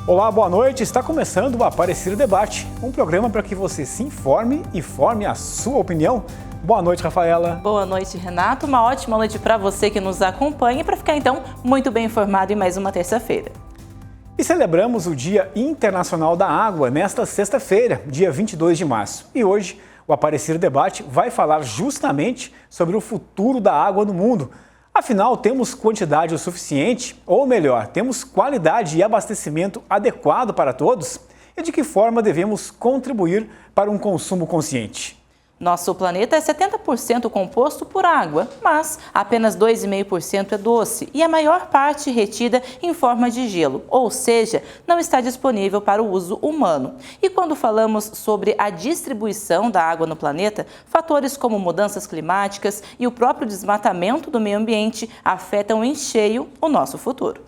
Olá, boa noite. Está começando o Aparecer Debate, um programa para que você se informe e forme a sua opinião. Boa noite, Rafaela. Boa noite, Renato. Uma ótima noite para você que nos acompanha e para ficar, então, muito bem informado em mais uma terça-feira. E celebramos o Dia Internacional da Água nesta sexta-feira, dia 22 de março. E hoje, o Aparecer Debate vai falar justamente sobre o futuro da água no mundo. Afinal, temos quantidade o suficiente, ou melhor, temos qualidade e abastecimento adequado para todos? E de que forma devemos contribuir para um consumo consciente? Nosso planeta é 70% composto por água, mas apenas 2,5% é doce e a maior parte retida em forma de gelo, ou seja, não está disponível para o uso humano. E quando falamos sobre a distribuição da água no planeta, fatores como mudanças climáticas e o próprio desmatamento do meio ambiente afetam em cheio o nosso futuro.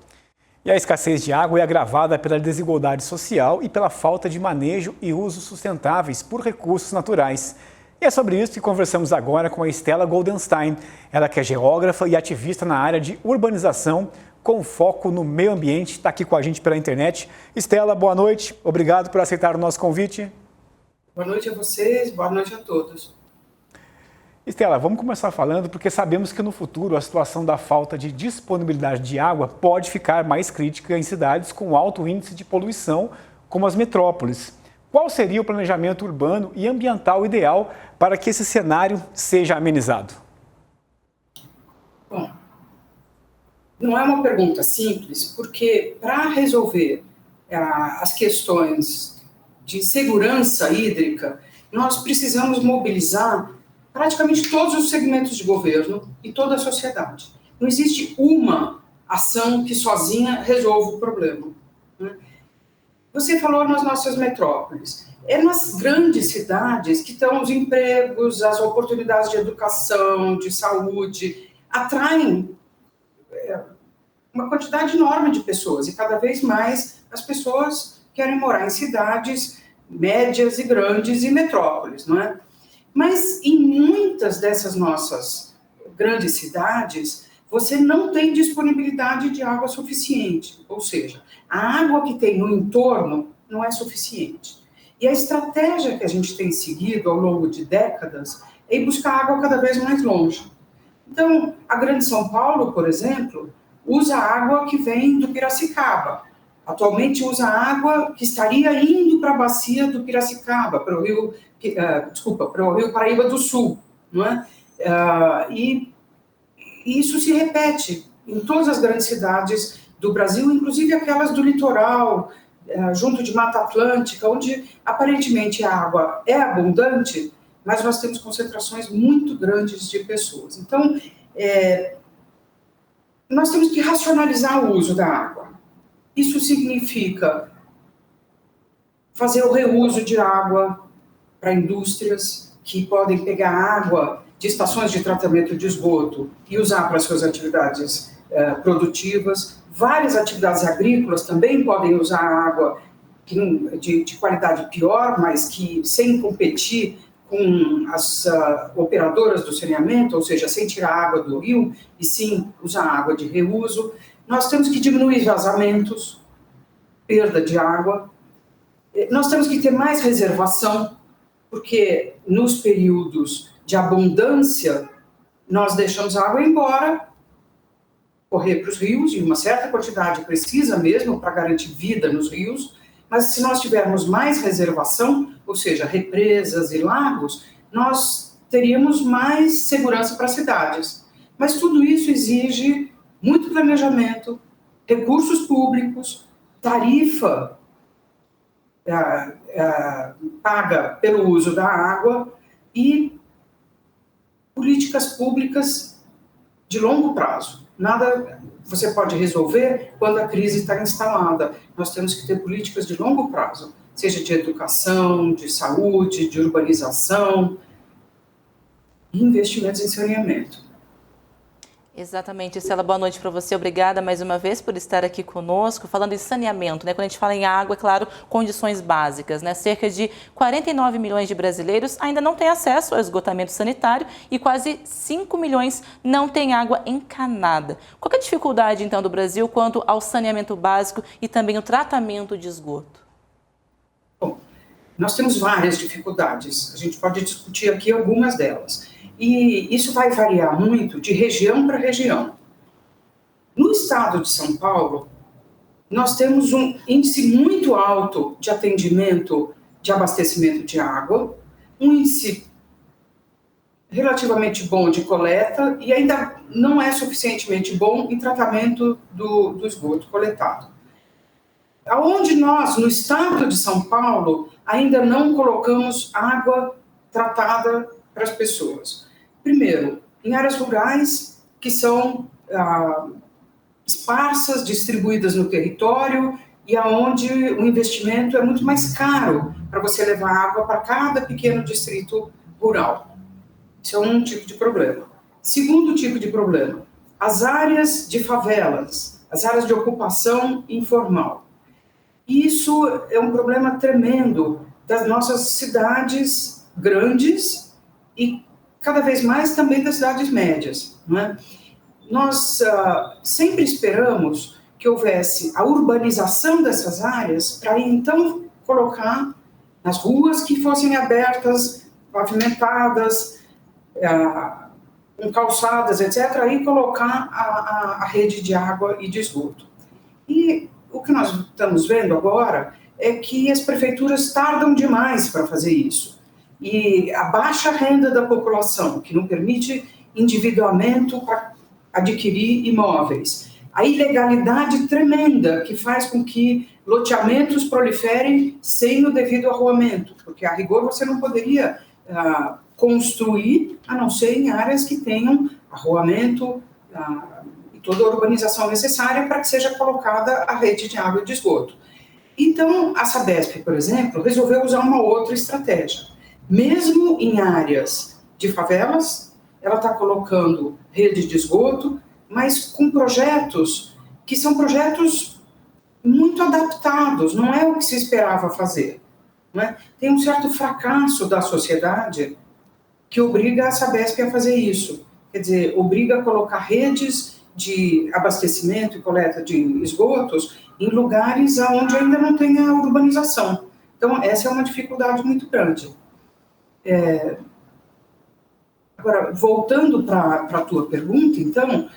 E a escassez de água é agravada pela desigualdade social e pela falta de manejo e uso sustentáveis por recursos naturais. E é sobre isso que conversamos agora com a Stella Goldenstein. Ela que é geógrafa e ativista na área de urbanização, com foco no meio ambiente, está aqui com a gente pela internet. Stella, boa noite. Obrigado por aceitar o nosso convite. Boa noite a vocês, boa noite a todos. Stella, vamos começar falando porque sabemos que no futuro a situação da falta de disponibilidade de água pode ficar mais crítica em cidades com alto índice de poluição, como as metrópoles. Qual seria o planejamento urbano e ambiental ideal para que esse cenário seja amenizado? Bom, não é uma pergunta simples, porque para resolver as questões de segurança hídrica, nós precisamos mobilizar praticamente todos os segmentos de governo e toda a sociedade. Não existe uma ação que sozinha resolva o problema, né? Você falou nas nossas metrópoles. É nas grandes cidades que estão os empregos, as oportunidades de educação, de saúde, atraem uma quantidade enorme de pessoas e cada vez mais as pessoas querem morar em cidades médias e grandes e metrópoles, não é? Mas em muitas dessas nossas grandes cidades, você não tem disponibilidade de água suficiente, ou seja, a água que tem no entorno não é suficiente. E a estratégia que a gente tem seguido ao longo de décadas é ir buscar água cada vez mais longe. Então, a Grande São Paulo, por exemplo, usa água que vem do Piracicaba. Atualmente usa água que estaria indo para a bacia do Piracicaba, para o Rio Paraíba do Sul, não é? E isso se repete em todas as grandes cidades do Brasil, inclusive aquelas do litoral, junto de Mata Atlântica, onde aparentemente a água é abundante, mas nós temos concentrações muito grandes de pessoas. Então, nós temos que racionalizar o uso da água. Isso significa fazer o reuso de água para indústrias que podem pegar água de estações de tratamento de esgoto e usar para suas atividades produtivas. Várias atividades agrícolas também podem usar água de qualidade pior, mas que sem competir com as operadoras do saneamento, ou seja, sem tirar água do rio, e sim usar água de reuso. Nós temos que diminuir vazamentos, perda de água. Nós temos que ter mais reservação, porque nos períodos de abundância, nós deixamos a água embora, correr para os rios, e uma certa quantidade precisa mesmo para garantir vida nos rios, mas se nós tivermos mais reservação, ou seja, represas e lagos, nós teríamos mais segurança para as cidades. Mas tudo isso exige muito planejamento, recursos públicos, tarifa paga pelo uso da água e políticas públicas de longo prazo. Nada você pode resolver quando a crise está instalada. Nós temos que ter políticas de longo prazo, seja de educação, de saúde, de urbanização e investimentos em saneamento. Exatamente, Estela, boa noite para você, obrigada mais uma vez por estar aqui conosco, falando em saneamento, né? Quando a gente fala em água, é claro, condições básicas, né? Cerca de 49 milhões de brasileiros ainda não têm acesso ao esgotamento sanitário e quase 5 milhões não têm água encanada. Qual é a dificuldade, então, do Brasil quanto ao saneamento básico e também o tratamento de esgoto? Bom, nós temos várias dificuldades, a gente pode discutir aqui algumas delas. E isso vai variar muito de região para região. No estado de São Paulo, nós temos um índice muito alto de atendimento de abastecimento de água, um índice relativamente bom de coleta e ainda não é suficientemente bom em tratamento do esgoto coletado. Aonde nós, no estado de São Paulo, ainda não colocamos água tratada para as pessoas. Primeiro, em áreas rurais que são esparsas, distribuídas no território e aonde o investimento é muito mais caro para você levar água para cada pequeno distrito rural. Isso é um tipo de problema. Segundo tipo de problema, as áreas de favelas, as áreas de ocupação informal. Isso é um problema tremendo das nossas cidades grandes e cada vez mais também das cidades médias, não é? Nós sempre esperamos que houvesse a urbanização dessas áreas para então colocar nas ruas que fossem abertas, pavimentadas, com calçadas, etc., e colocar a rede de água e de esgoto. E o que nós estamos vendo agora é que as prefeituras tardam demais para fazer isso. E a baixa renda da população, que não permite endividamento para adquirir imóveis. A ilegalidade tremenda, que faz com que loteamentos proliferem sem o devido arruamento, porque a rigor você não poderia construir, a não ser em áreas que tenham arruamento e toda a urbanização necessária para que seja colocada a rede de água e de esgoto. Então, a Sabesp, por exemplo, resolveu usar uma outra estratégia. Mesmo em áreas de favelas, ela está colocando rede de esgoto, mas com projetos que são projetos muito adaptados, não é o que se esperava fazer. Não é? Tem um certo fracasso da sociedade que obriga a Sabesp a fazer isso. Quer dizer, obriga a colocar redes de abastecimento e coleta de esgotos em lugares onde ainda não tem a urbanização. Então, essa é uma dificuldade muito grande. Agora, voltando para a tua pergunta, então,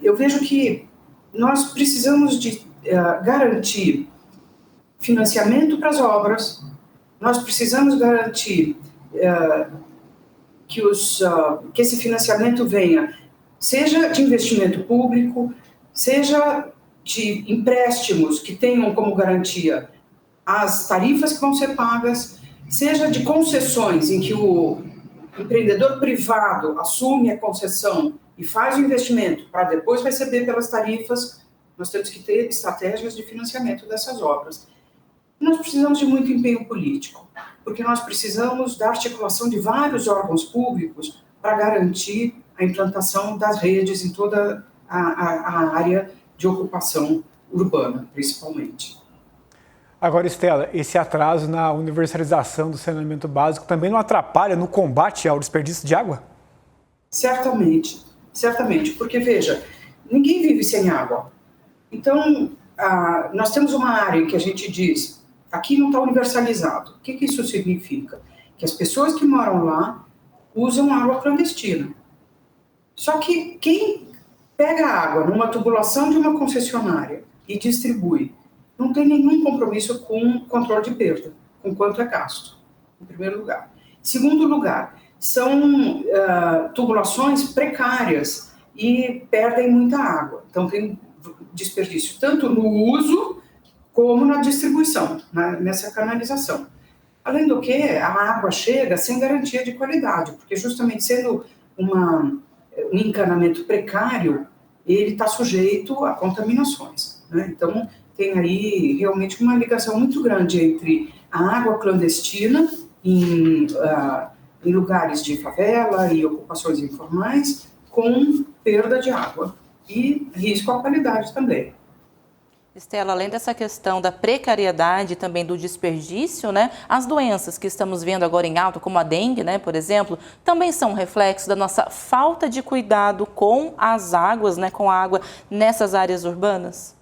eu vejo que nós precisamos de garantir financiamento para as obras, nós precisamos garantir que esse financiamento venha, seja de investimento público, seja de empréstimos que tenham como garantia as tarifas que vão ser pagas, seja de concessões em que o empreendedor privado assume a concessão e faz o investimento para depois receber pelas tarifas. Nós temos que ter estratégias de financiamento dessas obras. Nós precisamos de muito empenho político, porque nós precisamos da articulação de vários órgãos públicos para garantir a implantação das redes em toda a área de ocupação urbana, principalmente. Agora, Estela, esse atraso na universalização do saneamento básico também não atrapalha no combate ao desperdício de água? Certamente, certamente, porque, veja, ninguém vive sem água. Então, nós temos uma área que a gente diz, aqui não está universalizado. O que isso significa? Que as pessoas que moram lá usam água clandestina. Só que quem pega a água numa tubulação de uma concessionária e distribui, não tem nenhum compromisso com controle de perda, com quanto é gasto, em primeiro lugar. Segundo lugar, são tubulações precárias e perdem muita água. Então, tem desperdício tanto no uso como na distribuição, nessa canalização. Além do que, a água chega sem garantia de qualidade, porque justamente sendo um encanamento precário, ele está sujeito a contaminações, né? Então, tem aí realmente uma ligação muito grande entre a água clandestina em lugares de favela e ocupações informais com perda de água e risco à qualidade também. Estela, além dessa questão da precariedade e também do desperdício, né, as doenças que estamos vendo agora em alta, como a dengue, né, por exemplo, também são um reflexo da nossa falta de cuidado com as águas, né, com a água nessas áreas urbanas?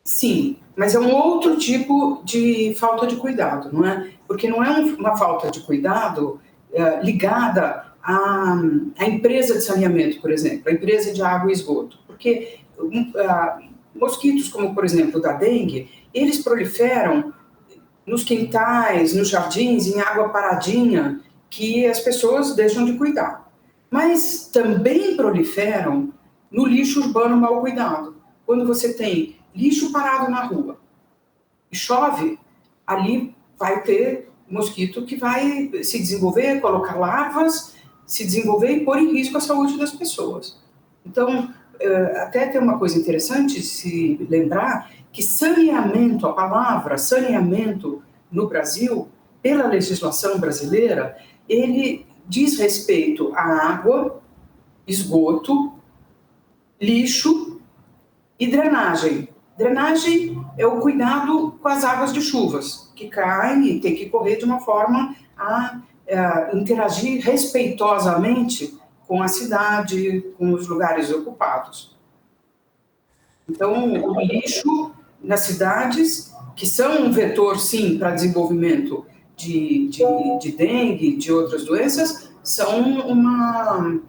Sim, mas é um outro tipo de falta de cuidado, não é? Porque não é uma falta de cuidado ligada à empresa de saneamento, por exemplo, a empresa de água e esgoto. Porque mosquitos, como por exemplo da dengue, eles proliferam nos quintais, nos jardins, em água paradinha, que as pessoas deixam de cuidar. Mas também proliferam no lixo urbano mal cuidado. Quando você tem lixo parado na rua e chove, ali vai ter mosquito que vai se desenvolver, colocar larvas, se desenvolver e pôr em risco a saúde das pessoas. Então, até tem uma coisa interessante se lembrar que saneamento, a palavra saneamento no Brasil, pela legislação brasileira, ele diz respeito à água, esgoto, lixo e drenagem. Drenagem é o cuidado com as águas de chuvas, que caem e tem que correr de uma forma a interagir respeitosamente com a cidade, com os lugares ocupados. Então, o lixo nas cidades, que são um vetor, sim, para desenvolvimento de dengue, de outras doenças, são uma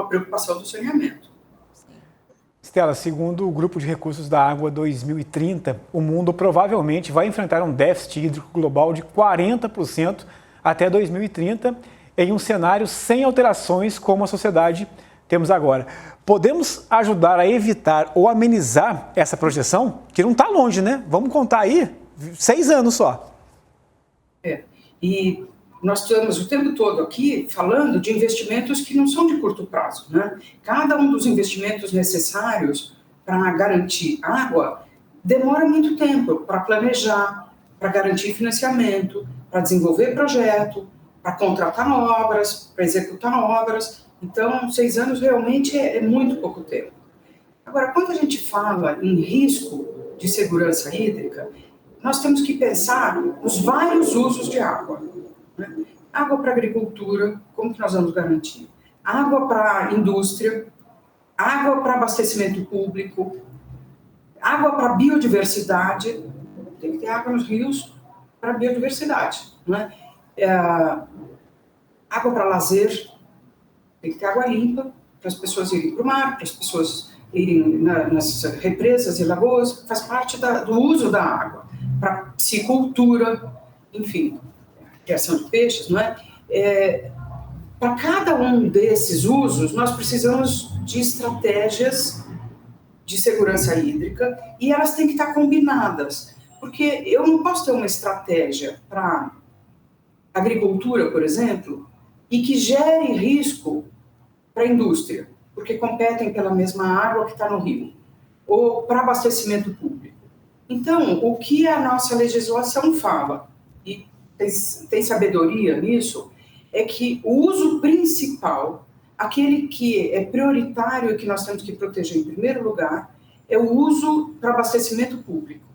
preocupação do saneamento. Estela, segundo o Grupo de Recursos da Água 2030, o mundo provavelmente vai enfrentar um déficit hídrico global de 40% até 2030, em um cenário sem alterações como a sociedade temos agora. Podemos ajudar a evitar ou amenizar essa projeção? Que não está longe, né? Vamos contar aí 6 anos só. E nós estamos o tempo todo aqui falando de investimentos que não são de curto prazo, né? Cada um dos investimentos necessários para garantir água demora muito tempo para planejar, para garantir financiamento, para desenvolver projeto, para contratar obras, para executar obras. Então, 6 anos realmente é muito pouco tempo. Agora, quando a gente fala em risco de segurança hídrica, nós temos que pensar nos vários usos de água. Né? Água para agricultura, como que nós vamos garantir? Água para indústria, água para abastecimento público, água para biodiversidade, tem que ter água nos rios para biodiversidade. Né? Água para lazer, tem que ter água limpa para as pessoas irem para o mar, para as pessoas irem nas represas e lagoas, faz parte do uso da água, para piscicultura, enfim, criação de peixes, não é? Para cada um desses usos, nós precisamos de estratégias de segurança hídrica e elas têm que estar combinadas, porque eu não posso ter uma estratégia para agricultura, por exemplo, e que gere risco para a indústria, porque competem pela mesma água que está no rio, ou para abastecimento público. Então, o que a nossa legislação fala, e tem sabedoria nisso, é que o uso principal, aquele que é prioritário e que nós temos que proteger em primeiro lugar, é o uso para abastecimento público,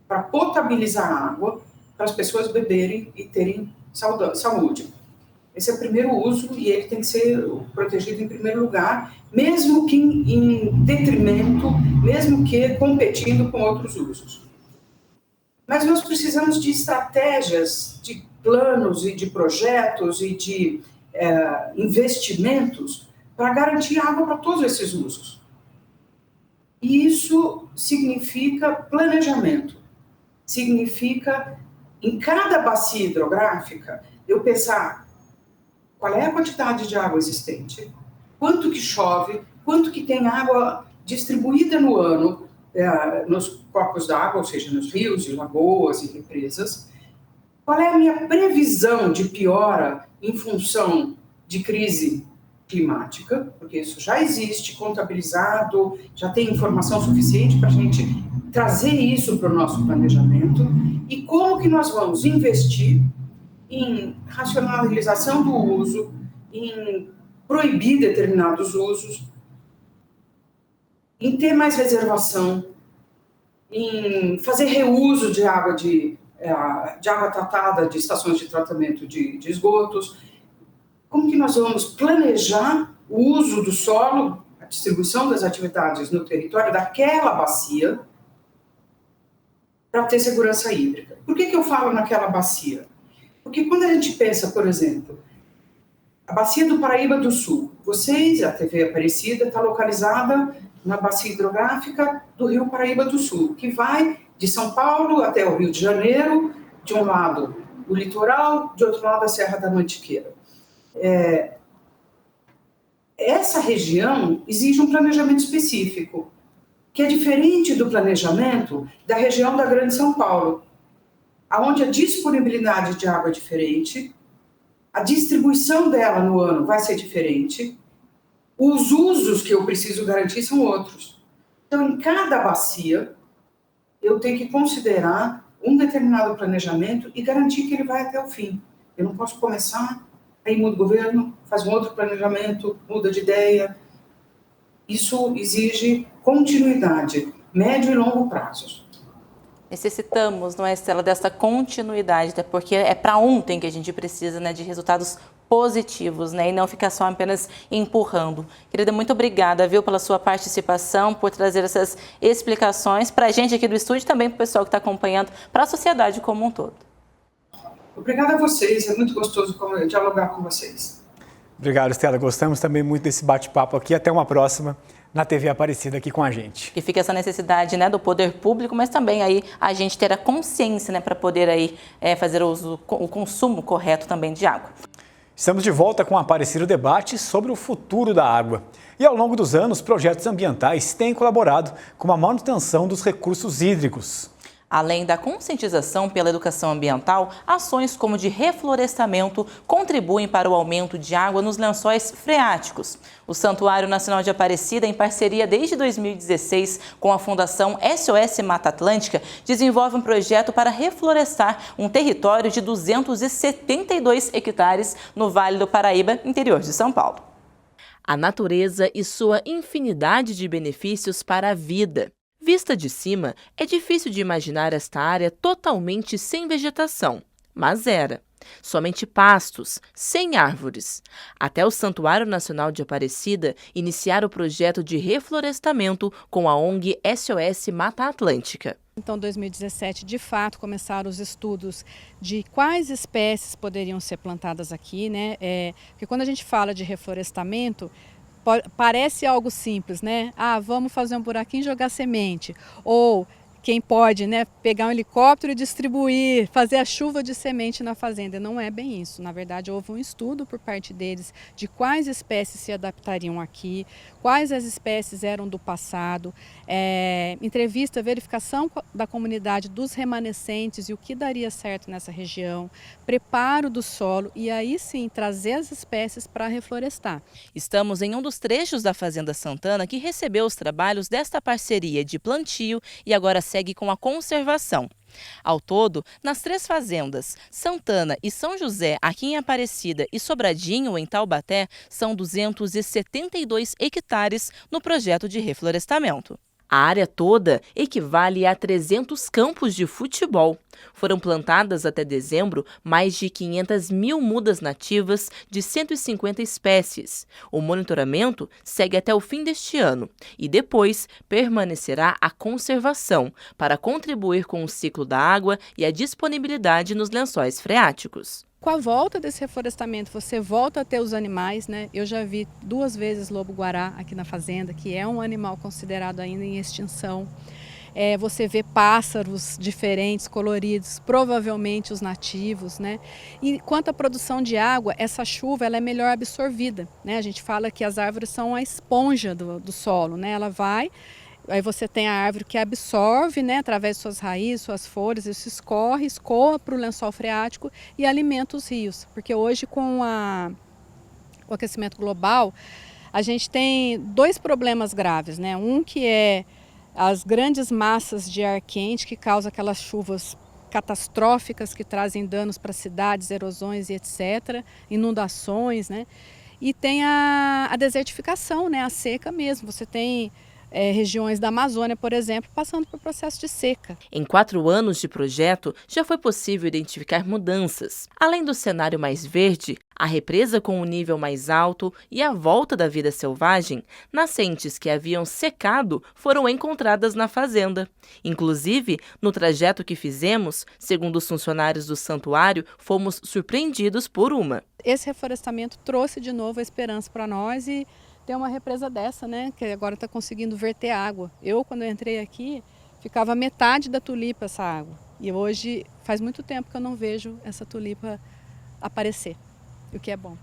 para potabilizar a água, para as pessoas beberem e terem saúde. Esse é o primeiro uso e ele tem que ser protegido em primeiro lugar, mesmo que em detrimento, mesmo que competindo com outros usos. Mas nós precisamos de estratégias, de planos e de projetos e de investimentos para garantir água para todos esses usos. E isso significa planejamento, significa, em cada bacia hidrográfica, eu pensar qual é a quantidade de água existente, quanto que chove, quanto que tem água distribuída no ano nos corpos d'água, ou seja, nos rios e lagoas e represas, qual é a minha previsão de piora em função de crise climática, porque isso já existe, contabilizado, já tem informação suficiente para a gente trazer isso para o nosso planejamento, e como que nós vamos investir em racionalização do uso, em proibir determinados usos, em ter mais reservação, em fazer reuso de água água tratada de estações de tratamento de esgotos. Como que nós vamos planejar o uso do solo, a distribuição das atividades no território daquela bacia para ter segurança hídrica? Por que eu falo naquela bacia? Porque quando a gente pensa, por exemplo, a bacia do Paraíba do Sul, a TV Aparecida, está localizada na bacia hidrográfica do rio Paraíba do Sul, que vai de São Paulo até o Rio de Janeiro, de um lado o litoral, de outro lado a Serra da Mantiqueira. Essa região exige um planejamento específico, que é diferente do planejamento da região da Grande São Paulo, onde a disponibilidade de água é diferente, a distribuição dela no ano vai ser diferente, os usos que eu preciso garantir são outros. Então, em cada bacia, eu tenho que considerar um determinado planejamento e garantir que ele vai até o fim. Eu não posso começar, aí muda o governo, faz um outro planejamento, muda de ideia. Isso exige continuidade, médio e longo prazos. Necessitamos, não é, Estela, dessa continuidade, até porque é para ontem que a gente precisa, né, de resultados positivos, né, e não ficar só apenas empurrando. Querida, muito obrigada, viu, pela sua participação, por trazer essas explicações para a gente aqui do estúdio e também para o pessoal que está acompanhando, para a sociedade como um todo. Obrigada a vocês, é muito gostoso dialogar com vocês. Obrigado, Estela. Gostamos também muito desse bate-papo aqui. Até uma próxima na TV Aparecida aqui com a gente. E fica essa necessidade, né, do poder público, mas também aí a gente ter a consciência, né, para poder aí fazer o consumo correto também de água. Estamos de volta com o Aparecida Debate sobre o futuro da água. E ao longo dos anos, projetos ambientais têm colaborado com a manutenção dos recursos hídricos. Além da conscientização pela educação ambiental, ações como de reflorestamento contribuem para o aumento de água nos lençóis freáticos. O Santuário Nacional de Aparecida, em parceria desde 2016 com a Fundação SOS Mata Atlântica, desenvolve um projeto para reflorestar um território de 272 hectares no Vale do Paraíba, interior de São Paulo. A natureza e sua infinidade de benefícios para a vida. Vista de cima, é difícil de imaginar esta área totalmente sem vegetação, mas era. Somente pastos, sem árvores. Até o Santuário Nacional de Aparecida iniciar o projeto de reflorestamento com a ONG SOS Mata Atlântica. Então, em 2017, de fato, começaram os estudos de quais espécies poderiam ser plantadas aqui, né? Porque quando a gente fala de reflorestamento, parece algo simples, né? Ah, vamos fazer um buraquinho e jogar semente. Ou quem pode, né, pegar um helicóptero e distribuir, fazer a chuva de semente na fazenda. Não é bem isso. Na verdade, houve um estudo por parte deles de quais espécies se adaptariam aqui, quais as espécies eram do passado, entrevista, verificação da comunidade dos remanescentes e o que daria certo nessa região, preparo do solo e aí sim trazer as espécies para reflorestar. Estamos em um dos trechos da Fazenda Santana que recebeu os trabalhos desta parceria de plantio e agora segue com a conservação. Ao todo, nas 3 fazendas, Santana e São José, aqui em Aparecida, e Sobradinho, em Taubaté, são 272 hectares no projeto de reflorestamento. A área toda equivale a 300 campos de futebol. Foram plantadas até dezembro mais de 500 mil mudas nativas de 150 espécies. O monitoramento segue até o fim deste ano e depois permanecerá a conservação para contribuir com o ciclo da água e a disponibilidade nos lençóis freáticos. Com a volta desse reflorestamento, você volta a ter os animais, né? Eu já vi 2 vezes lobo-guará aqui na fazenda, que é um animal considerado ainda em extinção. Você vê pássaros diferentes, coloridos, provavelmente os nativos, né? E quanto à produção de água, essa chuva ela é melhor absorvida, né? A gente fala que as árvores são a esponja do solo, né? Ela vai... Aí você tem a árvore que absorve, né, através de suas raízes, suas folhas, isso escoa para o lençol freático e alimenta os rios. Porque hoje, com o aquecimento global, a gente tem 2 problemas graves, né? Um que é as grandes massas de ar quente que causam aquelas chuvas catastróficas que trazem danos para cidades, erosões e etc., inundações, né? E tem a desertificação, né, a seca mesmo. Você tem regiões da Amazônia, por exemplo, passando por processo de seca. Em 4 anos de projeto, já foi possível identificar mudanças. Além do cenário mais verde, a represa com um nível mais alto e a volta da vida selvagem, nascentes que haviam secado foram encontradas na fazenda. Inclusive, no trajeto que fizemos, segundo os funcionários do santuário, fomos surpreendidos por uma. Esse reflorestamento trouxe de novo a esperança para nós e tem uma represa dessa, né, que agora está conseguindo verter água. Quando eu entrei aqui, ficava metade da tulipa essa água. E hoje faz muito tempo que eu não vejo essa tulipa aparecer, o que é bom.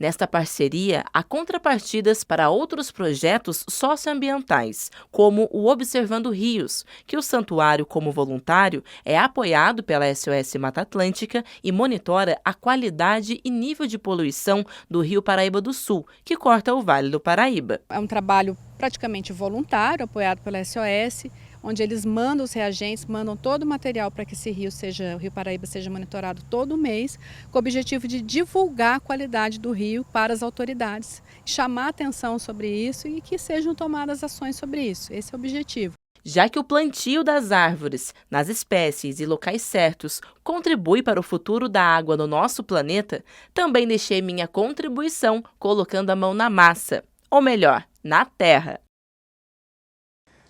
Nesta parceria, há contrapartidas para outros projetos socioambientais, como o Observando Rios, que o santuário, como voluntário, é apoiado pela SOS Mata Atlântica e monitora a qualidade e nível de poluição do Rio Paraíba do Sul, que corta o Vale do Paraíba. É um trabalho praticamente voluntário, apoiado pela SOS, onde eles mandam os reagentes, mandam todo o material para que esse o Rio Paraíba seja monitorado todo mês, com o objetivo de divulgar a qualidade do rio para as autoridades, chamar atenção sobre isso e que sejam tomadas ações sobre isso. Esse é o objetivo. Já que o plantio das árvores, nas espécies e locais certos, contribui para o futuro da água no nosso planeta, também deixei minha contribuição colocando a mão na massa, ou melhor, na terra.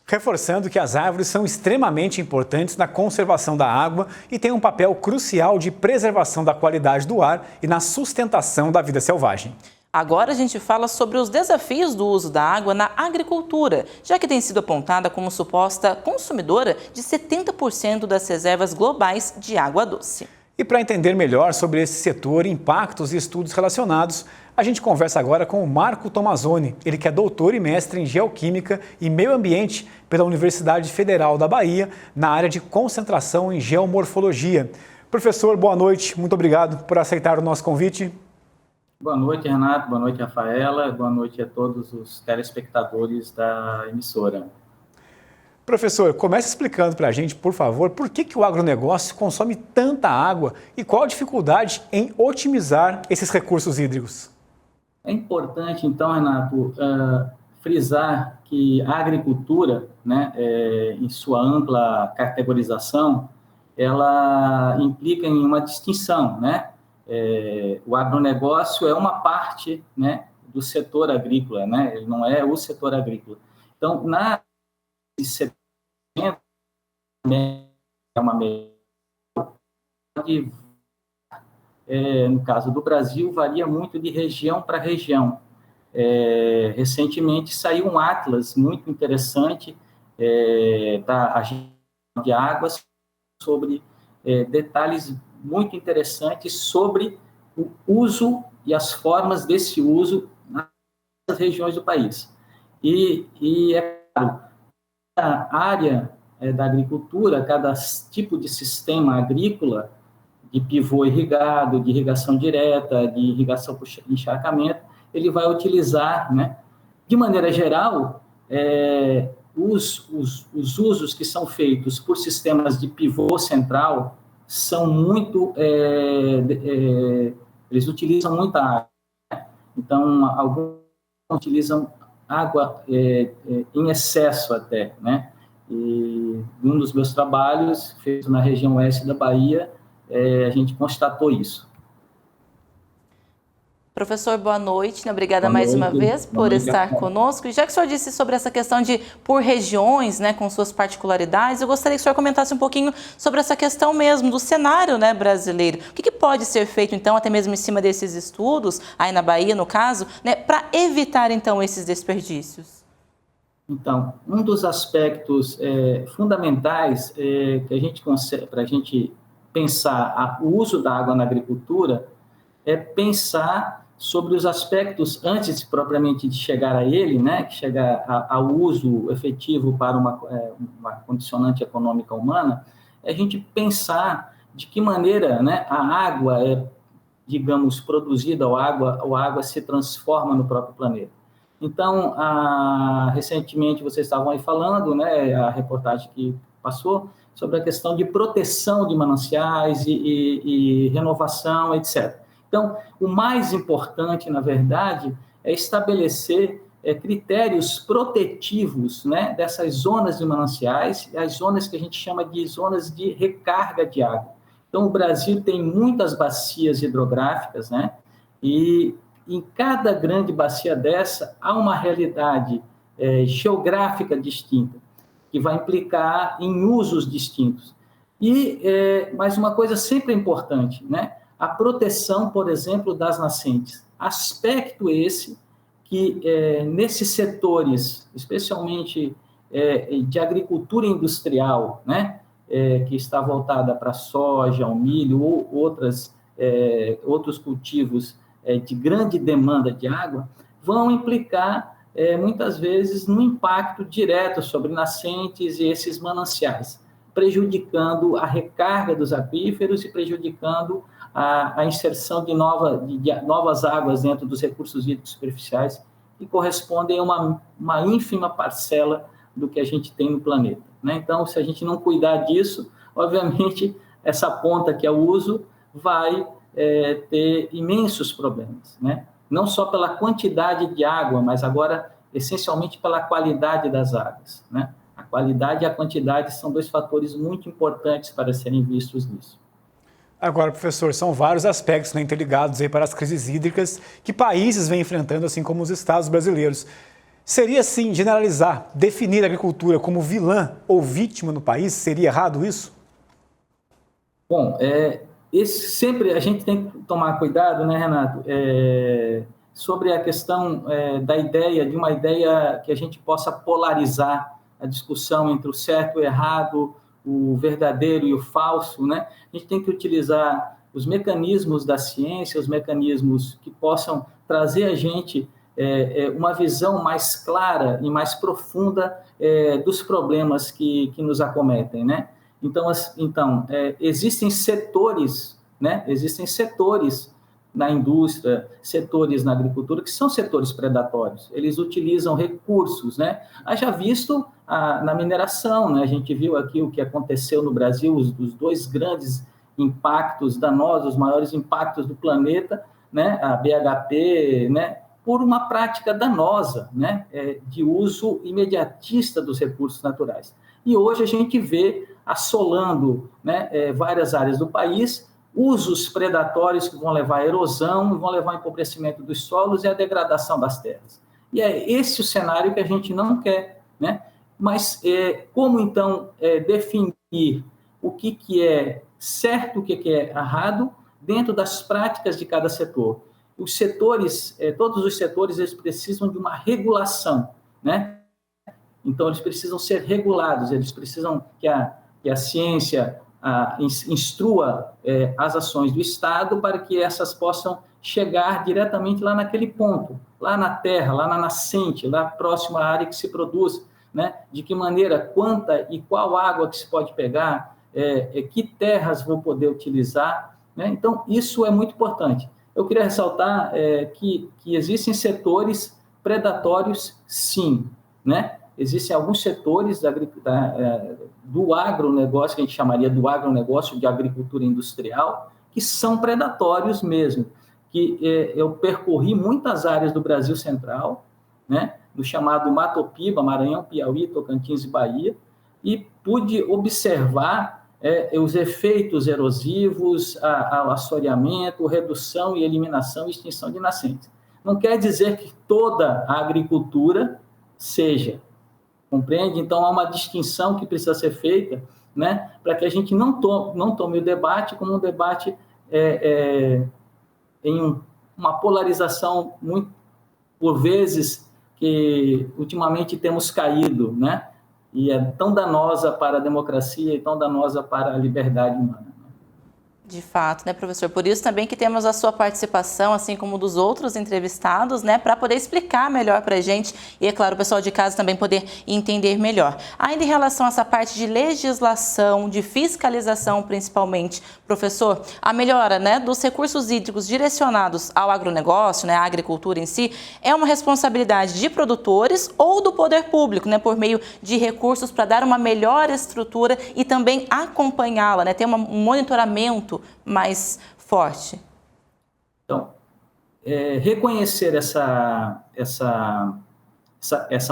Reforçando que as árvores são extremamente importantes na conservação da água e têm um papel crucial de preservação da qualidade do ar e na sustentação da vida selvagem. Agora a gente fala sobre os desafios do uso da água na agricultura, já que tem sido apontada como suposta consumidora de 70% das reservas globais de água doce. E para entender melhor sobre esse setor, impactos e estudos relacionados, a gente conversa agora com o Marco Tomazoni, ele que é doutor e mestre em Geoquímica e Meio Ambiente pela Universidade Federal da Bahia, na área de concentração em Geomorfologia. Professor, boa noite, muito obrigado por aceitar o nosso convite. Boa noite, Renato, boa noite, Rafaela, boa noite a todos os telespectadores da emissora. Professor, comece explicando para a gente, por favor, por que o agronegócio consome tanta água e qual a dificuldade em otimizar esses recursos hídricos? É importante, então, Renato, frisar que a agricultura, né, em sua ampla categorização, ela implica em uma distinção, né? O agronegócio é uma parte, né, do setor agrícola, né? Ele não é o setor agrícola. Então, é uma no caso do Brasil, varia muito de região para região. Recentemente saiu um atlas muito interessante da Agência de Águas sobre detalhes muito interessantes sobre o uso e as formas desse uso nas regiões do país. E é claro, a área da agricultura, cada tipo de sistema agrícola, de pivô irrigado, de irrigação direta, de irrigação por encharcamento, ele vai utilizar, né, de maneira geral, os usos que são feitos por sistemas de pivô central são muito, eles utilizam muita água. Então, alguns utilizam água em excesso até, né? E um dos meus trabalhos, feito na região oeste da Bahia, a gente constatou isso. Professor, boa noite. Obrigada mais uma vez por estar conosco. E já que o senhor disse sobre essa questão de por regiões, né, com suas particularidades, eu gostaria que o senhor comentasse um pouquinho sobre essa questão mesmo do cenário, né, brasileiro. O que pode ser feito, então, até mesmo em cima desses estudos, aí na Bahia, no caso, né, para evitar, então, esses desperdícios? Então, um dos aspectos fundamentais que a gente consegue, para a gente pensar o uso da água na agricultura, é pensar sobre os aspectos, antes propriamente de chegar a ele, né, que chegar ao uso efetivo para uma condicionante econômica humana, é a gente pensar de que maneira, né, a água é, digamos, produzida, ou a água se transforma no próprio planeta. Então, recentemente vocês estavam aí falando, né, a reportagem que passou, sobre a questão de proteção de mananciais e renovação, etc. Então, o mais importante, na verdade, é estabelecer critérios protetivos, né, dessas zonas de mananciais, as zonas que a gente chama de zonas de recarga de água. Então, o Brasil tem muitas bacias hidrográficas, né, e em cada grande bacia dessa há uma realidade geográfica distinta, que vai implicar em usos distintos. Mas uma coisa sempre importante, né, a proteção, por exemplo, das nascentes. Aspecto esse que nesses setores, especialmente de agricultura industrial, né, que está voltada para a soja, o milho ou outros cultivos de grande demanda de água, vão implicar, muitas vezes, no impacto direto sobre nascentes e esses mananciais, prejudicando a recarga dos aquíferos e prejudicando a inserção de novas águas dentro dos recursos hídricos superficiais, que correspondem a uma ínfima parcela do que a gente tem no planeta, né? Então, se a gente não cuidar disso, obviamente, essa ponta que é o uso vai ter imensos problemas, né? Não só pela quantidade de água, mas agora, essencialmente, pela qualidade das águas, né? A qualidade e a quantidade são dois fatores muito importantes para serem vistos nisso. Agora, professor, são vários aspectos, né, interligados aí para as crises hídricas que países vêm enfrentando, assim como os estados brasileiros. Seria, assim, generalizar, definir a agricultura como vilã ou vítima no país? Seria errado isso? Bom, sempre a gente tem que tomar cuidado, né, Renato, sobre a questão de uma ideia que a gente possa polarizar a discussão entre o certo e o errado, o verdadeiro e o falso, né? A gente tem que utilizar os mecanismos da ciência, os mecanismos que possam trazer a gente uma visão mais clara e mais profunda dos problemas que nos acometem, né? Então, existem setores, né? Existem setores na indústria, setores na agricultura, que são setores predatórios. Eles utilizam recursos, né? Haja visto na mineração, né? A gente viu aqui o que aconteceu no Brasil, os dois grandes impactos danosos, os maiores impactos do planeta, né? A BHP, né? Por uma prática danosa, né? De uso imediatista dos recursos naturais. E hoje a gente vê assolando, né? Várias áreas do país, usos predatórios que vão levar à erosão, vão levar ao empobrecimento dos solos e à degradação das terras. E é esse o cenário que a gente não quer, né? Mas como, então, definir o que é certo, o que é errado, dentro das práticas de cada setor? Os setores, todos os setores, eles precisam de uma regulação, né? Então, eles precisam ser regulados, eles precisam que a ciência instrua as ações do Estado para que essas possam chegar diretamente lá naquele ponto, lá na terra, lá na nascente, lá próximo à área que se produz, né? De que maneira, quanta e qual água que se pode pegar, que terras vou poder utilizar, né? Então, isso é muito importante. Eu queria ressaltar que existem setores predatórios, sim, né? Existem alguns setores do agronegócio, que a gente chamaria do agronegócio de agricultura industrial, que são predatórios mesmo. Que eu percorri muitas áreas do Brasil Central, né? No chamado Matopiba, Maranhão, Piauí, Tocantins e Bahia, e pude observar os efeitos erosivos, o assoreamento, redução e eliminação e extinção de nascentes. Não quer dizer que toda a agricultura seja, compreende? Então, há uma distinção que precisa ser feita, né, para que a gente não tome o debate como um debate em uma polarização, muito, por vezes, que ultimamente temos caído, né? E é tão danosa para a democracia e tão danosa para a liberdade humana. De fato, né, professor? Por isso também que temos a sua participação, assim como dos outros entrevistados, né, para poder explicar melhor para a gente e, é claro, o pessoal de casa também poder entender melhor. Ainda em relação a essa parte de legislação, de fiscalização principalmente, professor, a melhora, né, dos recursos hídricos direcionados ao agronegócio, né, à agricultura em si, é uma responsabilidade de produtores ou do poder público, né, por meio de recursos para dar uma melhor estrutura e também acompanhá-la, né, ter um monitoramento mais forte? Então, reconhecer essa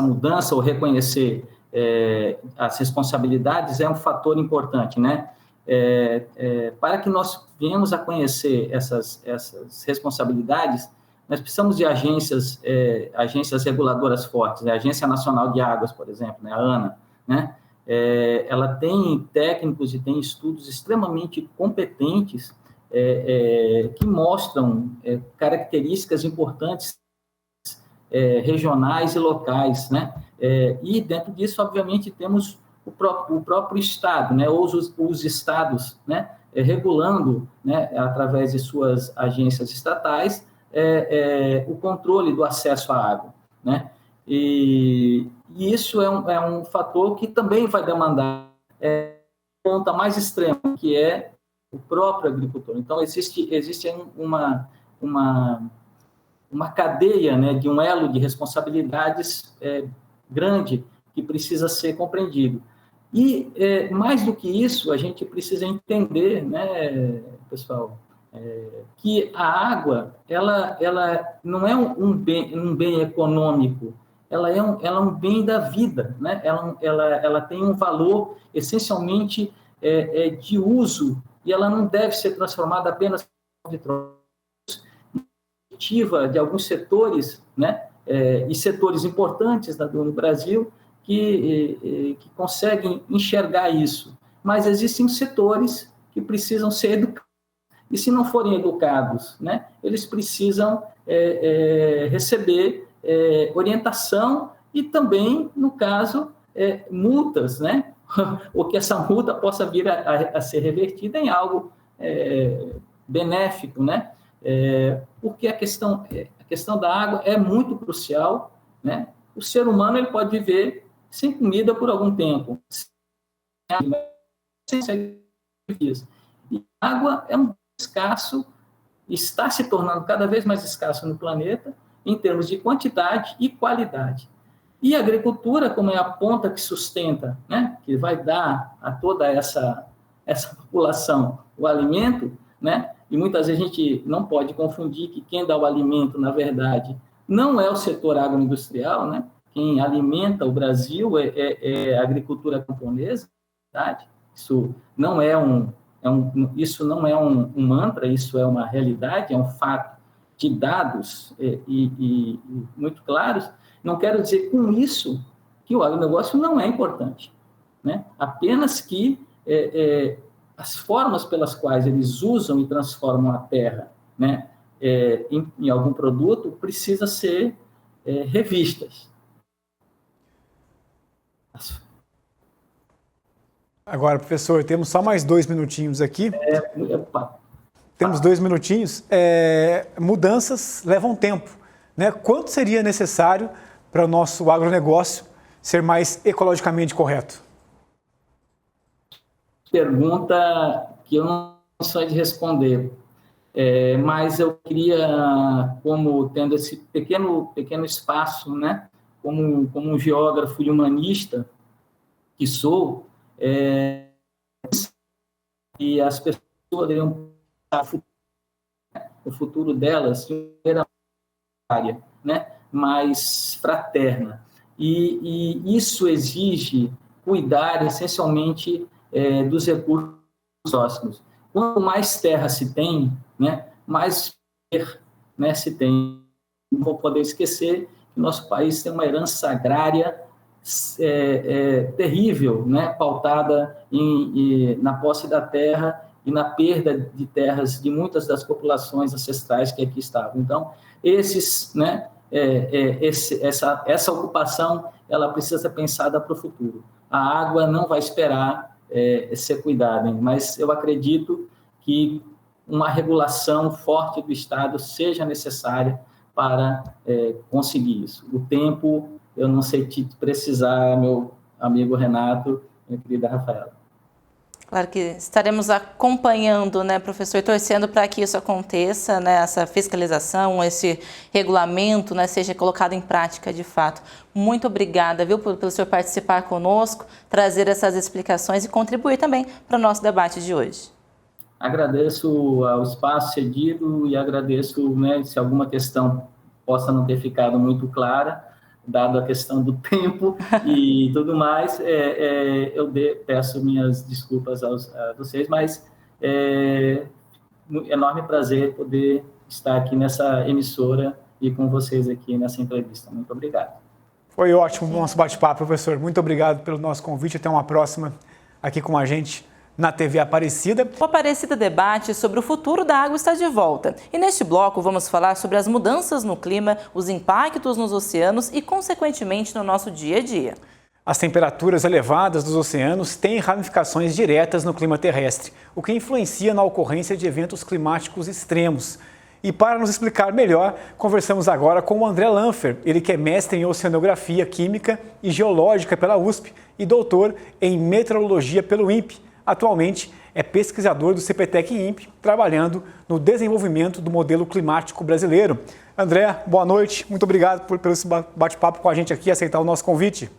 mudança ou reconhecer as responsabilidades é um fator importante, né? Para que nós venhamos a conhecer essas responsabilidades, nós precisamos de agências reguladoras fortes, a Agência Nacional de Águas, por exemplo, né, a ANA, né? Ela tem técnicos e tem estudos extremamente competentes que mostram características importantes regionais e locais, né? E dentro disso, obviamente, temos o próprio Estado, né? Ou os estados, né? Regulando, né? Através de suas agências estatais, o controle do acesso à água, né? E isso é um fator que também vai demandar ponta mais extrema, que é o próprio agricultor. Então, existe uma cadeia, né, de um elo de responsabilidades grande que precisa ser compreendido. E, mais do que isso, a gente precisa entender, né, pessoal, que a água, ela não é um bem econômico, ela é um bem da vida, né? Ela tem um valor essencialmente de uso, e ela não deve ser transformada apenas de troca de alguns setores, né? E setores importantes no Brasil que conseguem enxergar isso. Mas existem setores que precisam ser educados. E se não forem educados, né, eles precisam receber orientação e também, no caso, multas, né? Ou que essa multa possa vir a ser revertida em algo benéfico, né? Porque a questão da água é muito crucial, né? O ser humano ele pode viver sem comida por algum tempo, sem sacrifício. E a água é um escasso, está se tornando cada vez mais escasso no planeta, em termos de quantidade e qualidade. E a agricultura, como é a ponta que sustenta, né, que vai dar a toda essa população o alimento, né, e muitas vezes a gente não pode confundir que quem dá o alimento, na verdade, não é o setor agroindustrial, né? Quem alimenta o Brasil é a agricultura camponesa, verdade? Isso não é um mantra, isso é uma realidade, é um fato de dados e muito claros. Não quero dizer com isso que o agronegócio não é importante, né? Apenas que as formas pelas quais eles usam e transformam a terra, né, em algum produto precisam ser revistas. Agora, professor, temos só mais 2 minutinhos aqui. Temos 2 minutinhos. Mudanças levam tempo, né? Quanto seria necessário para o nosso agronegócio ser mais ecologicamente correto? Pergunta que eu não sou de responder, mas eu queria, como tendo esse pequeno espaço, né, como um geógrafo e humanista que sou, e as pessoas poderiam pensar o futuro delas de maneira área, né, mais fraterna. E isso exige cuidar essencialmente dos recursos próximos. Quanto mais terra se tem, né, mais poder, né, se tem. Não vou poder esquecer que nosso país tem uma herança agrária terrível, né, pautada na posse da terra e na perda de terras de muitas das populações ancestrais que aqui estavam. Então, essa ocupação ela precisa ser pensada para o futuro. A água não vai esperar ser cuidada, hein? Mas eu acredito que uma regulação forte do Estado seja necessária para conseguir isso. O tempo, eu não sei te precisar, meu amigo Renato, minha querida Rafaela. Claro que estaremos acompanhando, né, professor, e torcendo para que isso aconteça, né, essa fiscalização, esse regulamento, né, seja colocado em prática de fato. Muito obrigada, viu, pelo senhor participar conosco, trazer essas explicações e contribuir também para o nosso debate de hoje. Agradeço o espaço cedido e agradeço, né, se alguma questão possa não ter ficado muito clara, dado a questão do tempo e tudo mais, eu peço minhas desculpas a vocês, mas um enorme prazer poder estar aqui nessa emissora e com vocês aqui nessa entrevista. Muito obrigado. Foi ótimo o nosso bate-papo, professor. Muito obrigado pelo nosso convite. Até uma próxima aqui com a gente na TV Aparecida. O Aparecida Debate sobre o futuro da água está de volta. E neste bloco vamos falar sobre as mudanças no clima, os impactos nos oceanos e, consequentemente, no nosso dia a dia. As temperaturas elevadas dos oceanos têm ramificações diretas no clima terrestre, o que influencia na ocorrência de eventos climáticos extremos. E para nos explicar melhor, conversamos agora com o André Lanfer, ele que é mestre em Oceanografia Química e Geológica pela USP e doutor em Meteorologia pelo INPE. Atualmente é pesquisador do CPTEC-INPE, trabalhando no desenvolvimento do modelo climático brasileiro. André, boa noite, muito obrigado pelo esse bate-papo com a gente aqui, aceitar o nosso convite.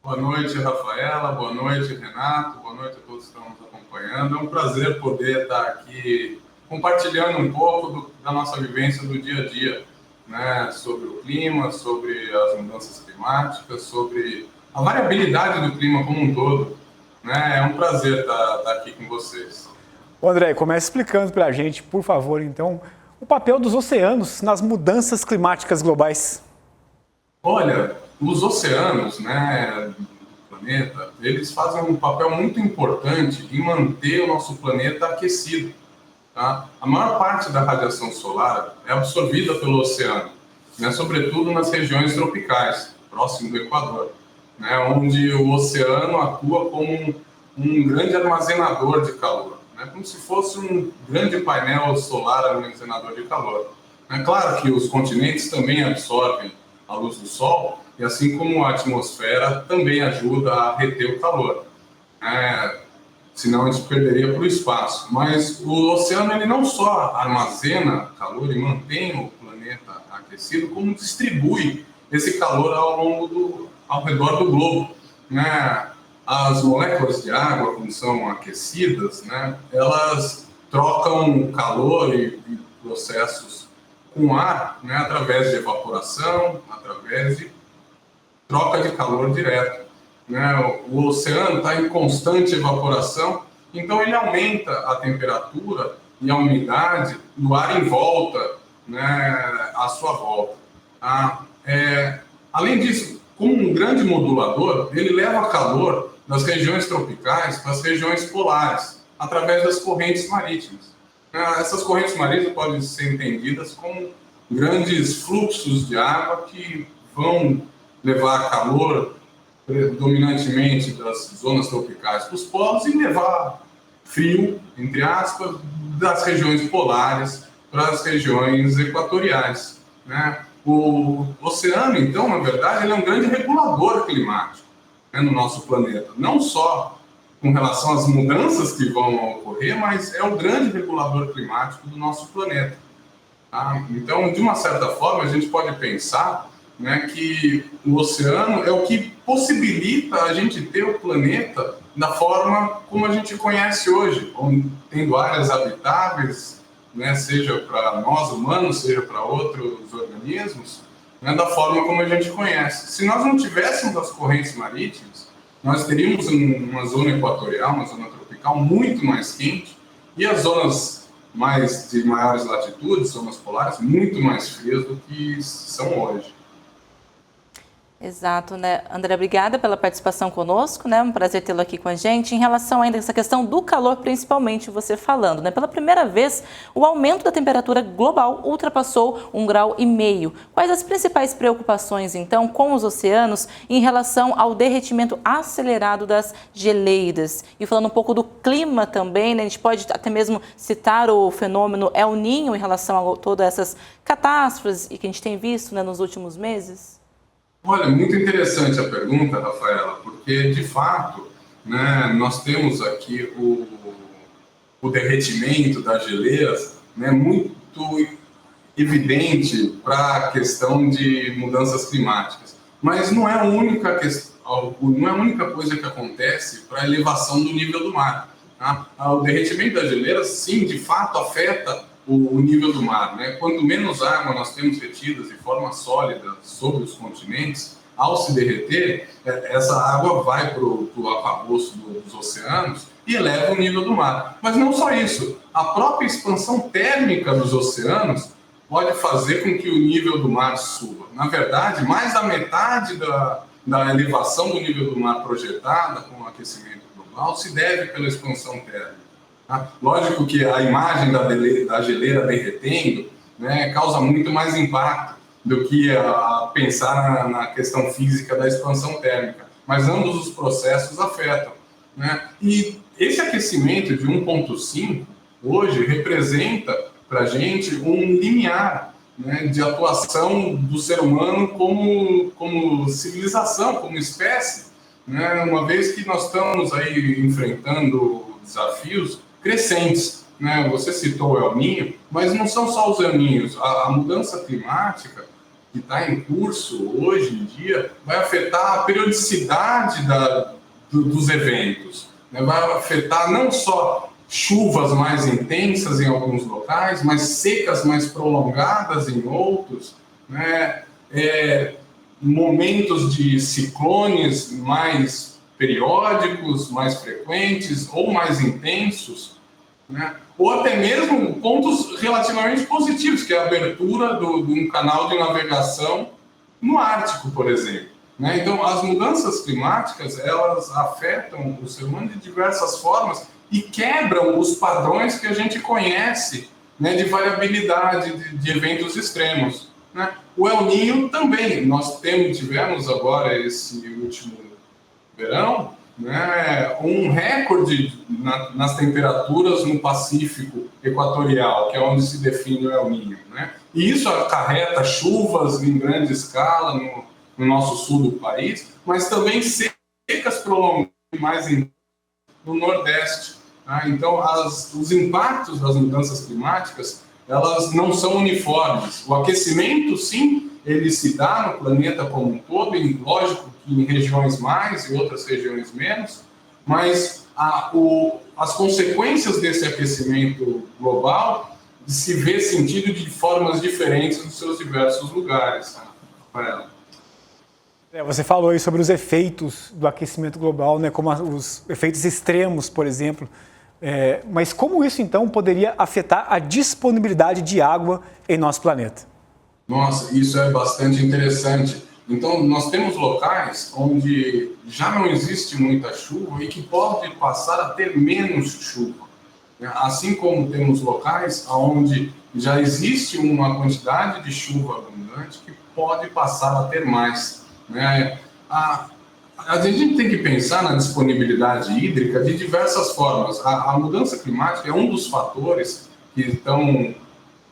Boa noite, Rafaela, boa noite, Renato, boa noite a todos que estão nos acompanhando. É um prazer poder estar aqui compartilhando um pouco da nossa vivência do dia a dia, né, sobre o clima, sobre as mudanças climáticas, sobre a variabilidade do clima como um todo. Né? É um prazer estar aqui com vocês. André, comece explicando para a gente, por favor, então, o papel dos oceanos nas mudanças climáticas globais. Olha, os oceanos, né, do planeta, eles fazem um papel muito importante em manter o nosso planeta aquecido. Tá? A maior parte da radiação solar é absorvida pelo oceano, né, sobretudo nas regiões tropicais, próximo do Equador, né, onde o oceano atua como um grande armazenador de calor, né, como se fosse um grande painel solar armazenador de calor. É claro que os continentes também absorvem a luz do Sol, e assim como a atmosfera também ajuda a reter o calor. Senão a gente perderia para o espaço. Mas o oceano ele não só armazena calor e mantém o planeta aquecido, como distribui esse calor ao redor do globo. Né? As moléculas de água, quando são aquecidas, né, elas trocam calor e processos com ar, né, através de evaporação, através de troca de calor direto. Né? O oceano está em constante evaporação, então ele aumenta a temperatura e a umidade do ar em volta, né, à sua volta. Além disso, como um grande modulador, ele leva calor das regiões tropicais para as regiões polares, através das correntes marítimas. Essas correntes marítimas podem ser entendidas como grandes fluxos de água que vão levar calor predominantemente das zonas tropicais para os polos e levar frio, entre aspas, das regiões polares para as regiões equatoriais. Né? O oceano, então, na verdade, ele é um grande regulador climático, né, no nosso planeta. Não só com relação às mudanças que vão ocorrer, mas é o grande regulador climático do nosso planeta. Tá? Então, de uma certa forma, a gente pode pensar, né, que o oceano é o que possibilita a gente ter o planeta da forma como a gente conhece hoje, tendo áreas habitáveis, né, seja para nós humanos, seja para outros organismos, né, da forma como a gente conhece. Se nós não tivéssemos as correntes marítimas, nós teríamos uma zona equatorial, uma zona tropical muito mais quente, e as zonas de maiores latitudes, zonas polares, muito mais frias do que são hoje. Exato, né? André, obrigada pela participação conosco, né? Um prazer tê-lo aqui com a gente. Em relação ainda a essa questão do calor, principalmente você falando, né? Pela primeira vez, o aumento da temperatura global ultrapassou 1,5 graus. Quais as principais preocupações, então, com os oceanos em relação ao derretimento acelerado das geleiras? E falando um pouco do clima também, né? A gente pode até mesmo citar o fenômeno El Niño em relação a todas essas catástrofes que a gente tem visto, né, nos últimos meses? Olha, muito interessante a pergunta, Rafaela, porque, de fato, né, nós temos aqui o derretimento das geleiras, né, muito evidente para a questão de mudanças climáticas. Mas não é a única coisa que acontece para a elevação do nível do mar. Tá? O derretimento das geleiras, sim, de fato afeta o nível do mar, né? Quanto menos água nós temos retidas de forma sólida sobre os continentes, ao se derreter, essa água vai para o arcabouço dos oceanos e eleva o nível do mar. Mas não só isso, a própria expansão térmica dos oceanos pode fazer com que o nível do mar suba. Na verdade, mais da metade da elevação do nível do mar projetada com o aquecimento global se deve pela expansão térmica. Tá? Lógico que a imagem da geleira derretendo, né, causa muito mais impacto do que pensar na questão física da expansão térmica, mas ambos os processos afetam, né? E esse aquecimento de 1,5 hoje representa para a gente um limiar, né, de atuação do ser humano como civilização, como espécie, né? Uma vez que nós estamos aí enfrentando desafios crescentes, né? Você citou o El Niño, mas não são só os El Niños. A mudança climática que está em curso hoje em dia vai afetar a periodicidade dos eventos, né? Vai afetar não só chuvas mais intensas em alguns locais, mas secas mais prolongadas em outros, né? Momentos de ciclones mais periódicos, mais frequentes ou mais intensos, né? Ou até mesmo pontos relativamente positivos, que é a abertura de um canal de navegação no Ártico, por exemplo, né? Então, as mudanças climáticas, elas afetam o ser humano de diversas formas e quebram os padrões que a gente conhece, né, de variabilidade de eventos extremos, né? O El Niño também, nós tivemos agora esse último verão, né, um recorde nas temperaturas no Pacífico Equatorial, que é onde se define o El Niño, né? E isso acarreta chuvas em grande escala no nosso sul do país, mas também secas prolongadas mais no Nordeste. Tá? Então, os impactos das mudanças climáticas, elas não são uniformes. O aquecimento, sim, ele se dá no planeta como um todo, e lógico que em regiões mais e outras regiões menos, mas as consequências desse aquecimento global se vê sentido de formas diferentes nos seus diversos lugares. Tá? Você falou aí sobre os efeitos do aquecimento global, né, como os efeitos extremos, por exemplo. Mas como isso, então, poderia afetar a disponibilidade de água em nosso planeta? Nossa, isso é bastante interessante. Então, nós temos locais onde já não existe muita chuva e que pode passar a ter menos chuva. Assim como temos locais onde já existe uma quantidade de chuva abundante que pode passar a ter mais, né? A gente tem que pensar na disponibilidade hídrica de diversas formas. A mudança climática é um dos fatores que estão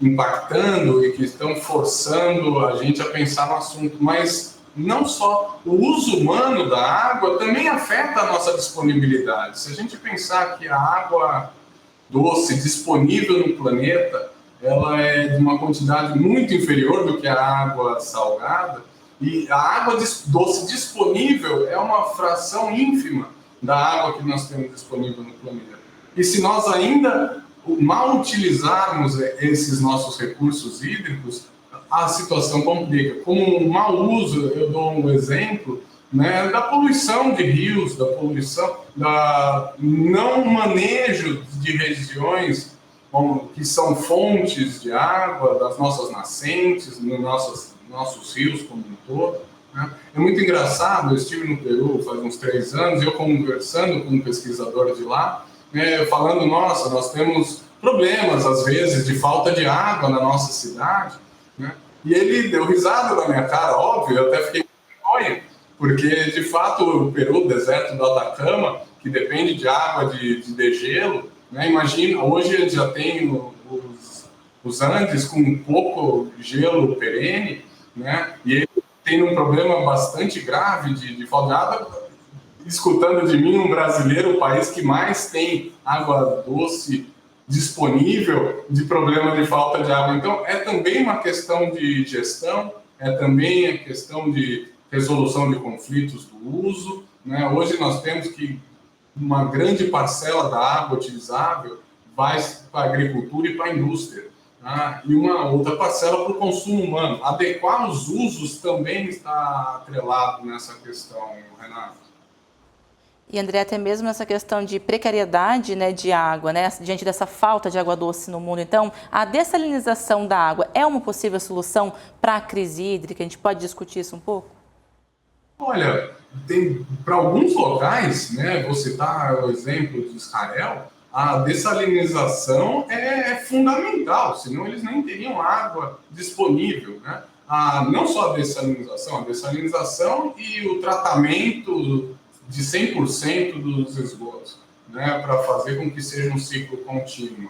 impactando e que estão forçando a gente a pensar no assunto, mas não só o uso humano da água também afeta a nossa disponibilidade. Se a gente pensar que a água doce disponível no planeta, ela é de uma quantidade muito inferior do que a água salgada, e a água doce disponível é uma fração ínfima da água que nós temos disponível no planeta. E se nós ainda mal utilizarmos esses nossos recursos hídricos, a situação complica. Como um mau uso, eu dou um exemplo, né, da poluição de rios, da poluição, da não manejo de regiões que são fontes de água, das nossas nascentes, nossos rios como um todo, né? É muito engraçado, eu estive no Peru faz uns 3 anos, eu conversando com um pesquisador de lá, falando, nossa, nós temos problemas, às vezes, de falta de água na nossa cidade, né? E ele deu risada na minha cara, óbvio, eu até fiquei com vergonha, porque, de fato, o Peru, o deserto do Atacama, que depende de água de degelo, né? Imagina, hoje ele já tem os Andes com pouco gelo perene, né? E ele tem um problema bastante grave de falta de água. Escutando de mim, um brasileiro, o país que mais tem água doce disponível, de problema de falta de água. Então, é também uma questão de gestão, é também a questão de resolução de conflitos do uso, né? Hoje nós temos que uma grande parcela da água utilizável vai para a agricultura e para a indústria, tá? E uma outra parcela para o consumo humano. Adequar os usos também está atrelado nessa questão, Renato. E, André, até mesmo essa questão de precariedade, né, de água, né, diante dessa falta de água doce no mundo. Então, a dessalinização da água é uma possível solução para a crise hídrica? A gente pode discutir isso um pouco? Olha, para alguns locais, né, vou citar o exemplo de Israel, a dessalinização é fundamental, senão eles nem teriam água disponível, né? Não só a dessalinização e o tratamento de 100% dos esgotos, né, para fazer com que seja um ciclo contínuo.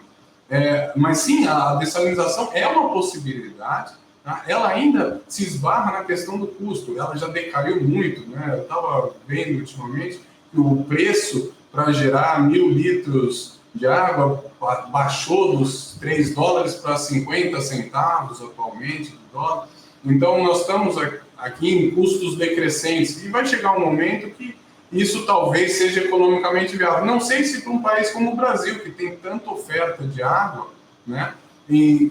Mas sim, a dessalinização é uma possibilidade, tá? Ela ainda se esbarra na questão do custo, ela já decaiu muito, né? Eu estava vendo ultimamente que o preço para gerar 1.000 litros de água baixou dos $3 para 50 centavos atualmente do dólar. Então, nós estamos aqui em custos decrescentes e vai chegar um momento que isso talvez seja economicamente viável. Não sei se para um país como o Brasil, que tem tanta oferta de água, né, e,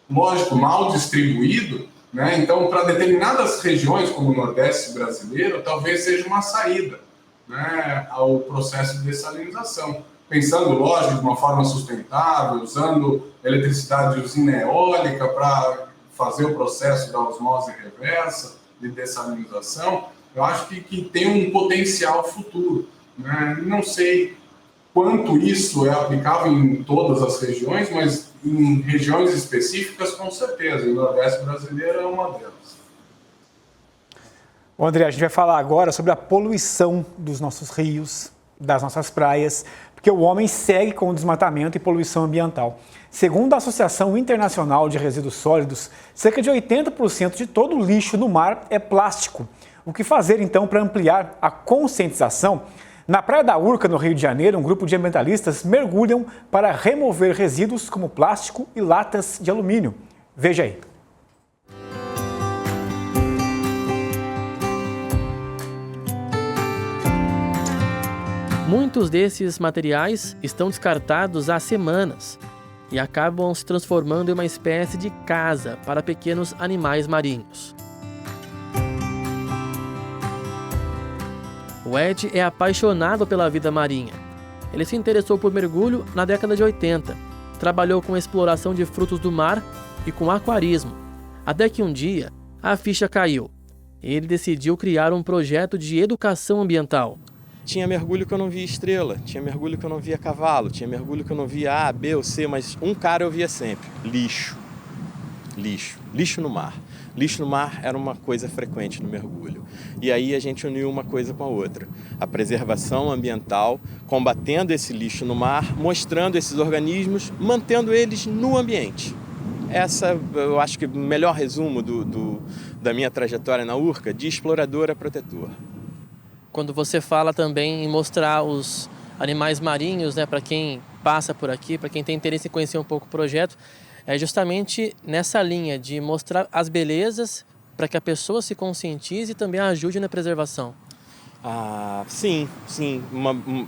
lógico, mal distribuído, né, então, para determinadas regiões, como o Nordeste brasileiro, talvez seja uma saída, né, ao processo de dessalinização. Pensando, lógico, de uma forma sustentável, usando eletricidade de usina eólica para fazer o processo da osmose reversa, de dessalinização, eu acho que tem um potencial futuro, né? Não sei quanto isso é aplicável em todas as regiões, mas em regiões específicas, com certeza. E o Nordeste brasileiro é uma delas. Bom, André, a gente vai falar agora sobre a poluição dos nossos rios, das nossas praias, porque o homem segue com o desmatamento e poluição ambiental. Segundo a Associação Internacional de Resíduos Sólidos, cerca de 80% de todo o lixo no mar é plástico. O que fazer, então, para ampliar a conscientização? Na Praia da Urca, no Rio de Janeiro, um grupo de ambientalistas mergulham para remover resíduos como plástico e latas de alumínio. Veja aí. Muitos desses materiais estão descartados há semanas e acabam se transformando em uma espécie de casa para pequenos animais marinhos. O Ed é apaixonado pela vida marinha. Ele se interessou por mergulho na década de 80, trabalhou com exploração de frutos do mar e com aquarismo, até que um dia a ficha caiu. Ele decidiu criar um projeto de educação ambiental. Tinha mergulho que eu não via estrela, tinha mergulho que eu não via cavalo, tinha mergulho que eu não via A, B ou C, mas um cara eu via sempre: lixo. Lixo no mar. Lixo no mar era uma coisa frequente no mergulho. E aí a gente uniu uma coisa com a outra. A preservação ambiental, combatendo esse lixo no mar, mostrando esses organismos, mantendo eles no ambiente. Essa, eu acho que o melhor resumo da minha trajetória na Urca, de explorador a protetor. Quando você fala também em mostrar os animais marinhos, né, para quem passa por aqui, para quem tem interesse em conhecer um pouco o projeto, é justamente nessa linha de mostrar as belezas para que a pessoa se conscientize e também ajude na preservação. Sim,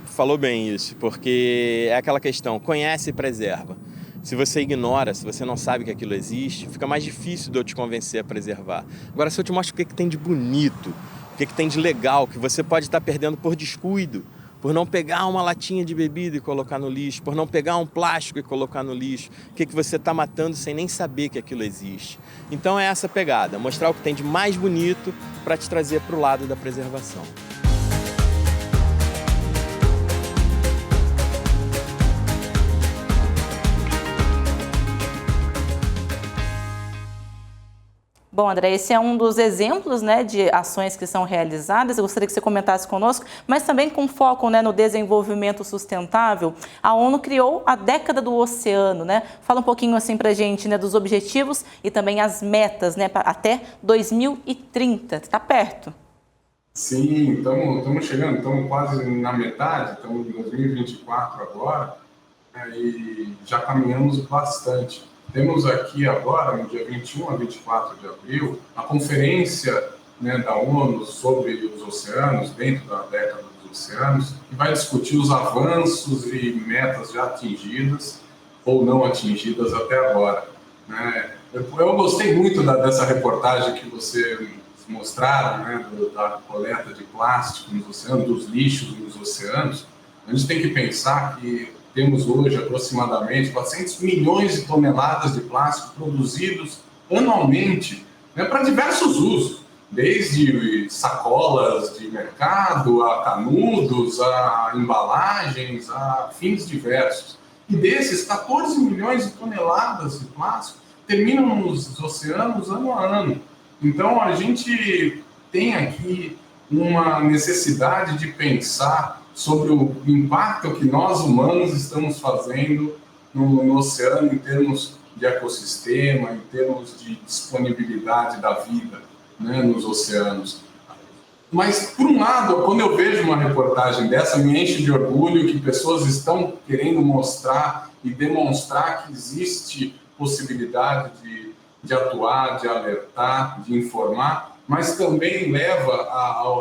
falou bem isso, porque é aquela questão, conhece e preserva. Se você ignora, se você não sabe que aquilo existe, fica mais difícil de eu te convencer a preservar. Agora, se eu te mostro o que tem de bonito, o que tem de legal, que você pode estar perdendo por descuido, por não pegar uma latinha de bebida e colocar no lixo, por não pegar um plástico e colocar no lixo, o que você está matando sem nem saber que aquilo existe. Então é essa pegada, mostrar o que tem de mais bonito para te trazer para o lado da preservação. Bom, André, esse é um dos exemplos, né, de ações que são realizadas. Eu gostaria que você comentasse conosco, mas também com foco, né, no desenvolvimento sustentável. A ONU criou a década do oceano, né? Fala um pouquinho assim pra gente, né, dos objetivos e também as metas, né, até 2030. Está perto. Sim, estamos chegando, estamos quase na metade, estamos em 2024 agora, né, e já caminhamos bastante. Temos aqui agora, no dia 21 a 24 de abril, a conferência, né, da ONU sobre os oceanos, dentro da década dos Oceanos, que vai discutir os avanços e metas já atingidas ou não atingidas até agora, né? Eu gostei muito dessa reportagem que você mostraram, né, da coleta de plástico nos oceanos, dos lixos nos oceanos. A gente tem que pensar que temos hoje aproximadamente 400 milhões de toneladas de plástico produzidos anualmente, né, para diversos usos, desde sacolas de mercado, a canudos, a embalagens, a fins diversos. E desses, 14 milhões de toneladas de plástico terminam nos oceanos ano a ano. Então, a gente tem aqui uma necessidade de pensar sobre o impacto que nós humanos estamos fazendo no oceano em termos de ecossistema, em termos de disponibilidade da vida, né, nos oceanos. Mas, por um lado, quando eu vejo uma reportagem dessa, me enche de orgulho que pessoas estão querendo mostrar e demonstrar que existe possibilidade de atuar, de alertar, de informar, mas também leva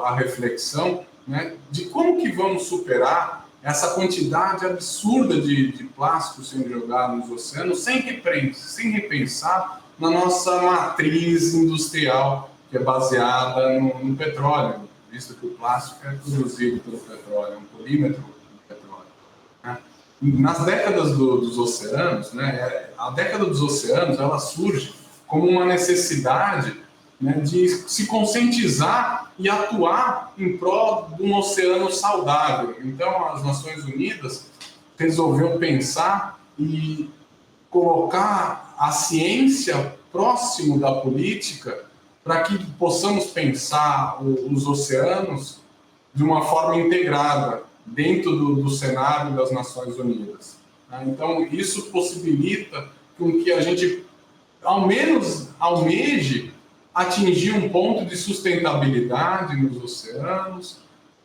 à reflexão, né, de como que vamos superar essa quantidade absurda de plástico sendo jogado nos oceanos sem repensar na nossa matriz industrial, que é baseada no petróleo, visto que o plástico é produzido pelo petróleo, é um polímetro do petróleo, né? Nas décadas dos oceanos, né, a década dos oceanos, ela surge como uma necessidade, né, de se conscientizar e atuar em prol de um oceano saudável. Então, as Nações Unidas resolveu pensar e colocar a ciência próximo da política para que possamos pensar os oceanos de uma forma integrada dentro do cenário das Nações Unidas. Então, isso possibilita com que a gente, ao menos, almeje atingir um ponto de sustentabilidade nos oceanos,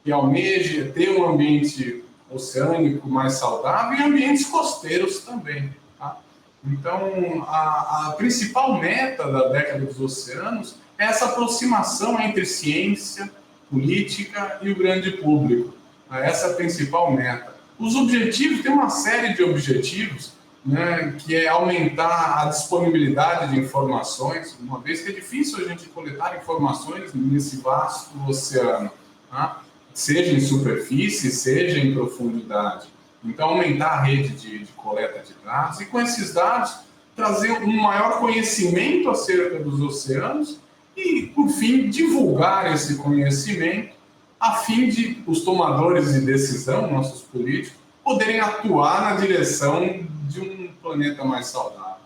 que almeje ter um ambiente oceânico mais saudável e ambientes costeiros também. Tá? Então, a principal meta da década dos oceanos é essa aproximação entre ciência, política e o grande público. Essa é a principal meta. Os objetivos, tem uma série de objetivos, né, que é aumentar a disponibilidade de informações, uma vez que é difícil a gente coletar informações nesse vasto oceano, tá? Seja em superfície, seja em profundidade. Então, aumentar a rede de coleta de dados e, com esses dados, trazer um maior conhecimento acerca dos oceanos e, por fim, divulgar esse conhecimento a fim de os tomadores de decisão, nossos políticos, poderem atuar na direção de um planeta mais saudável.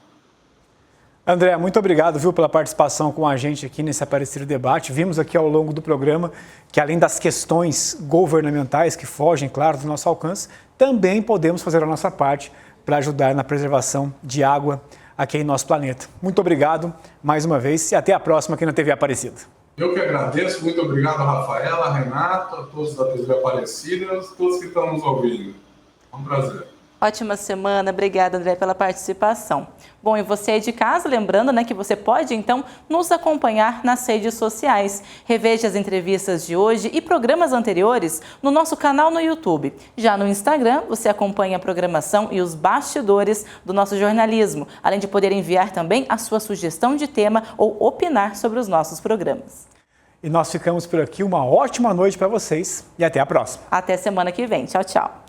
André, muito obrigado, viu, pela participação com a gente aqui nesse Aparecer Debate. Vimos aqui ao longo do programa que, além das questões governamentais que fogem, claro, do nosso alcance, também podemos fazer a nossa parte para ajudar na preservação de água aqui em nosso planeta. Muito obrigado mais uma vez e até a próxima aqui na TV Aparecida. Eu que agradeço, muito obrigado, Rafaela, Renato, a todos da TV Aparecida e a todos que estão nos ouvindo. É um prazer. Ótima semana, obrigada, André, pela participação. Bom, e você aí de casa, lembrando, né, que você pode, então, nos acompanhar nas redes sociais. Reveja as entrevistas de hoje e programas anteriores no nosso canal no YouTube. Já no Instagram, você acompanha a programação e os bastidores do nosso jornalismo, além de poder enviar também a sua sugestão de tema ou opinar sobre os nossos programas. E nós ficamos por aqui. Uma ótima noite para vocês e até a próxima. Até semana que vem. Tchau, tchau.